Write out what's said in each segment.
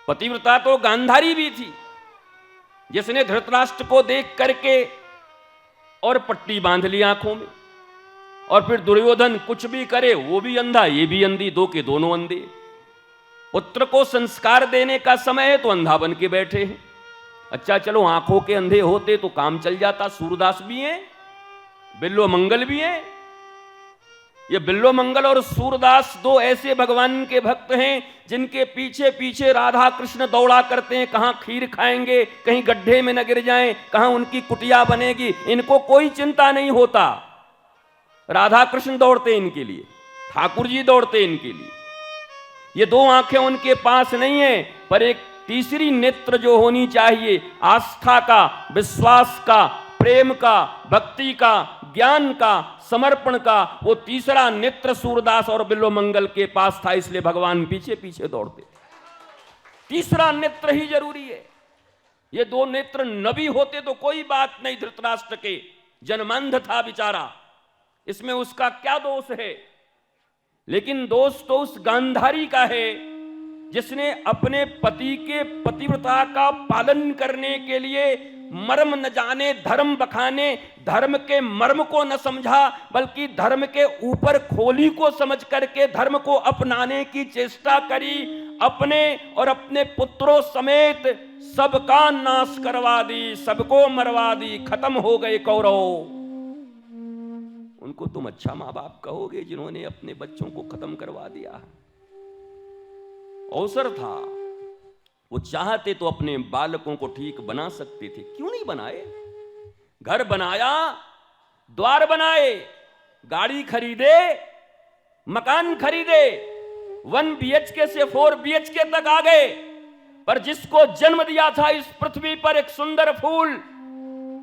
पतिव्रता तो गांधारी भी थी, जिसने धृतराष्ट्र को देख करके और पट्टी बांध ली आंखों में, और फिर दुर्योधन कुछ भी करे वो भी अंधा ये भी अंधी, दो के दोनों अंधे। पुत्र को संस्कार देने का समय है तो अंधा बन के बैठे हैं। अच्छा चलो आंखों के अंधे होते तो काम चल जाता। सूरदास भी हैं, बिल्लो मंगल भी हैं। ये बिल्लो मंगल और सूरदास दो ऐसे भगवान के भक्त हैं जिनके पीछे पीछे राधा कृष्ण दौड़ा करते हैं। कहां खीर खाएंगे, कहीं गड्ढे में न गिर जाएं, कहां उनकी कुटिया बनेगी, इनको कोई चिंता नहीं होता। राधा कृष्ण दौड़ते इनके लिए, ठाकुर जी दौड़ते इनके लिए। ये दो आंखें उनके पास नहीं है, पर एक तीसरी नेत्र जो होनी चाहिए, आस्था का, विश्वास का, प्रेम का, भक्ति का, ज्ञान का, समर्पण का, वो तीसरा नेत्र सूरदास और बिल्लो मंगल के पास था, इसलिए भगवान पीछे पीछे दौड़ते थे। तीसरा नेत्र ही जरूरी है। ये दो नेत्र न भी होते तो कोई बात नहीं। धृतराष्ट्र के जन्मांध था बेचारा, इसमें उसका क्या दोष है। लेकिन दोष तो उस गांधारी का है जिसने अपने पति के पतिव्रता का पालन करने के लिए मर्म न जाने धर्म बखाने, धर्म के मर्म को न समझा, बल्कि धर्म के ऊपर खोली को समझ करके धर्म को अपनाने की चेष्टा करी। अपने और अपने पुत्रों समेत सबका नाश करवा दी, सबको मरवा दी, खत्म हो गए कौरव। उनको तुम अच्छा मां बाप कहोगे जिन्होंने अपने बच्चों को खत्म करवा दिया। अवसर था, वो चाहते तो अपने बालकों को ठीक बना सकते थे, क्यों नहीं बनाए। घर बनाया, द्वार बनाए, गाड़ी खरीदे, मकान खरीदे, 1 BHK से 4 BHK तक आ गए। पर जिसको जन्म दिया था इस पृथ्वी पर एक सुंदर फूल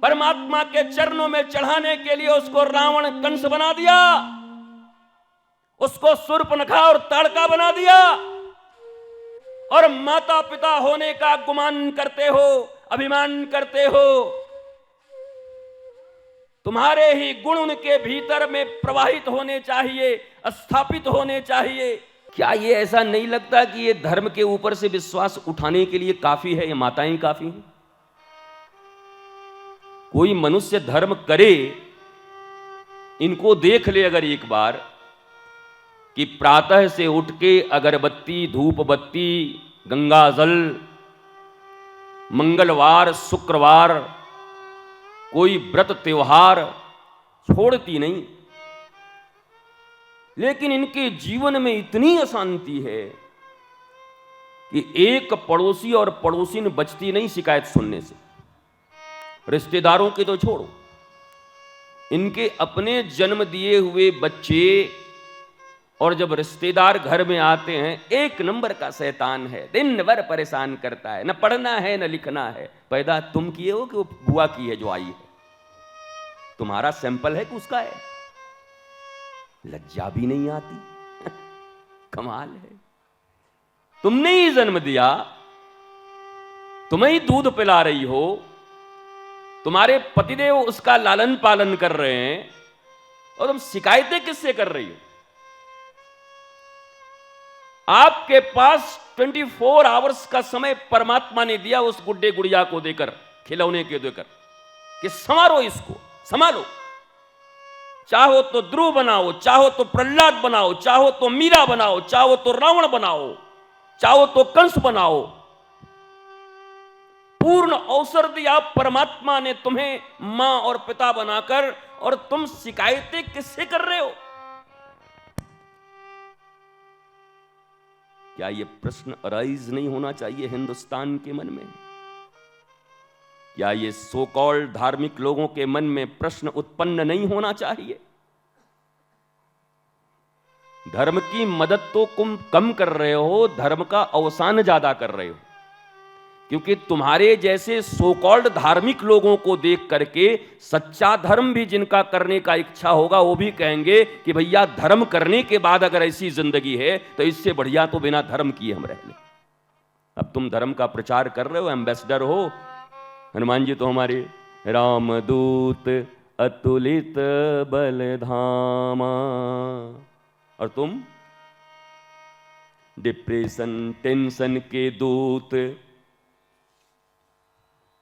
परमात्मा के चरणों में चढ़ाने के लिए, उसको रावण कंस बना दिया, उसको शूर्पणखा और ताड़का बना दिया, और माता पिता होने का गुमान करते हो, अभिमान करते हो। तुम्हारे ही गुण उनके भीतर में प्रवाहित होने चाहिए, स्थापित होने चाहिए। क्या ये ऐसा नहीं लगता कि ये धर्म के ऊपर से विश्वास उठाने के लिए काफी है, ये माताएं काफी हैं। कोई मनुष्य धर्म करे, इनको देख ले अगर एक बार कि प्रातः से उठ के अगरबत्ती, धूप बत्ती, गंगा जल, मंगलवार शुक्रवार कोई व्रत त्योहार छोड़ती नहीं। लेकिन इनके जीवन में इतनी अशांति है कि एक पड़ोसी और पड़ोसिन बचती नहीं शिकायत सुनने से। रिश्तेदारों के तो छोड़ो, इनके अपने जन्म दिए हुए बच्चे, और जब रिश्तेदार घर में आते हैं, एक नंबर का शैतान है, दिन भर परेशान करता है, न पढ़ना है न लिखना है। पैदा तुम किए हो कि वो बुआ की है जो आई है? तुम्हारा सैंपल है कि उसका है? लज्जा भी नहीं आती। कमाल है। तुमने ही जन्म दिया, तुम्हें ही दूध पिला रही हो, तुम्हारे पतिदेव उसका लालन पालन कर रहे हैं, और तुम शिकायतें किससे कर रही हो? आपके पास 24 आवर्स का समय परमात्मा ने दिया उस गुड्डे गुड़िया को देकर, खिलौने के देकर, कि संवारो इसको, संभालो। चाहो तो ध्रुव बनाओ, चाहो तो प्रहलाद बनाओ, चाहो तो मीरा बनाओ, चाहो तो रावण बनाओ, चाहो तो कंस बनाओ। पूर्ण अवसर दिया परमात्मा ने तुम्हें मां और पिता बनाकर, और तुम शिकायतें किससे कर रहे हो? क्या यह प्रश्न अराइज नहीं होना चाहिए हिंदुस्तान के मन में? क्या ये सो कॉल्ड धार्मिक लोगों के मन में प्रश्न उत्पन्न नहीं होना चाहिए? धर्म की मदद तो तुम कम कर रहे हो, धर्म का अवसान ज्यादा कर रहे हो। क्योंकि तुम्हारे जैसे सो कॉल्ड धार्मिक लोगों को देख करके सच्चा धर्म भी जिनका करने का इच्छा होगा, वो भी कहेंगे कि भैया धर्म करने के बाद अगर ऐसी जिंदगी है तो इससे बढ़िया तो बिना धर्म किए हम रह लें। अब तुम धर्म का प्रचार कर रहे हो, एम्बेसडर हो। हनुमान जी तो हमारे रामदूत अतुलित बलधामा, और तुम डिप्रेशन, टेंशन के दूत।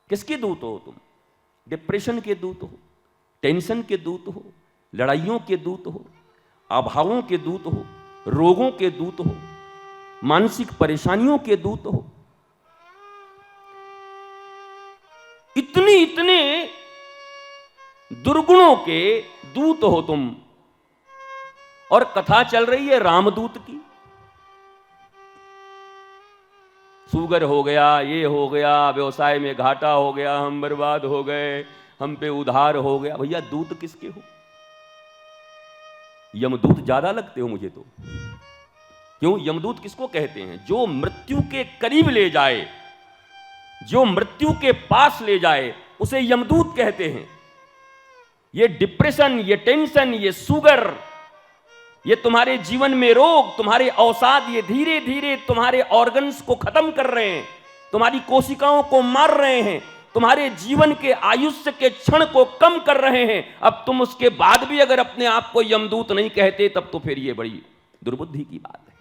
किसके दूत हो तुम? डिप्रेशन के दूत हो, टेंशन के दूत हो, लड़ाइयों के दूत हो, अभावों के दूत हो, रोगों के दूत हो, मानसिक परेशानियों के दूत हो। इतने दुर्गुणों के दूत हो तुम, और कथा चल रही है रामदूत की। शुगर हो गया, ये हो गया, व्यवसाय में घाटा हो गया, हम बर्बाद हो गए, हम पे उधार हो गया। भैया दूत किसके हो? यमदूत ज्यादा लगते हो मुझे तो। क्यों? यमदूत किसको कहते हैं? जो मृत्यु के करीब ले जाए, जो मृत्यु के पास ले जाए, उसे यमदूत कहते हैं। ये डिप्रेशन, ये टेंशन, ये शुगर, ये तुम्हारे जीवन में रोग, तुम्हारे अवसाद, ये धीरे धीरे तुम्हारे ऑर्गन्स को खत्म कर रहे हैं, तुम्हारी कोशिकाओं को मार रहे हैं, तुम्हारे जीवन के आयुष्य के क्षण को कम कर रहे हैं। अब तुम उसके बाद भी अगर अपने आप को यमदूत नहीं कहते, तब तो फिर ये बड़ी दुर्बुद्धि की बात है।